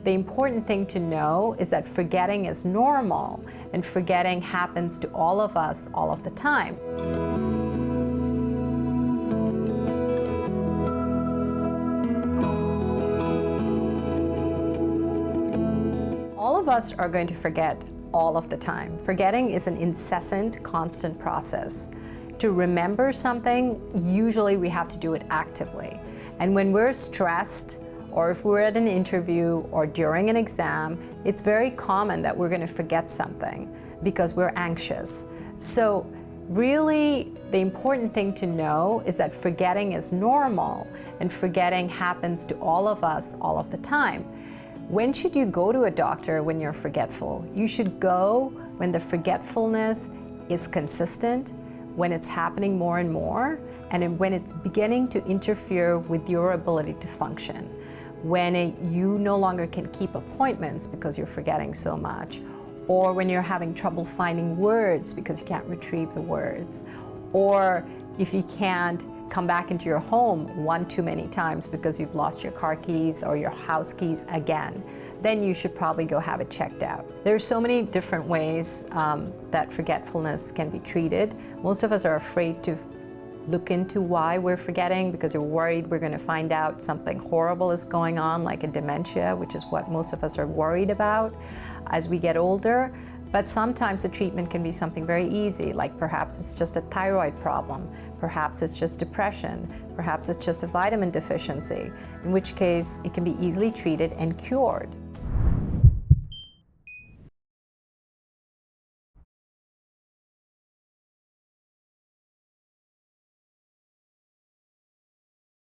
the important thing to know is that forgetting is normal, and forgetting happens to all of us all of the time. All of us are going to forget all of the time. Forgetting is an incessant, constant process. To remember something, usually we have to do it actively. And when we're stressed, or if we're at an interview or during an exam, it's very common that we're going to forget something because we're anxious. So really, the important thing to know is that forgetting is normal, and forgetting happens to all of us all of the time. When should you go to a doctor when you're forgetful? You should go when the forgetfulness is consistent, when it's happening more and more, and when it's beginning to interfere with your ability to function. When you no longer can keep appointments because you're forgetting so much, or when you're having trouble finding words because you can't retrieve the words, or if you can't come back into your home one too many times because you've lost your car keys or your house keys again, then you should probably go have it checked out. There are so many different ways that forgetfulness can be treated. Most of us are afraid to look into why we're forgetting because we're worried we're going to find out something horrible is going on, like a dementia, which is what most of us are worried about as we get older. But sometimes the treatment can be something very easy, like perhaps it's just a thyroid problem, perhaps it's just depression, perhaps it's just a vitamin deficiency, in which case it can be easily treated and cured.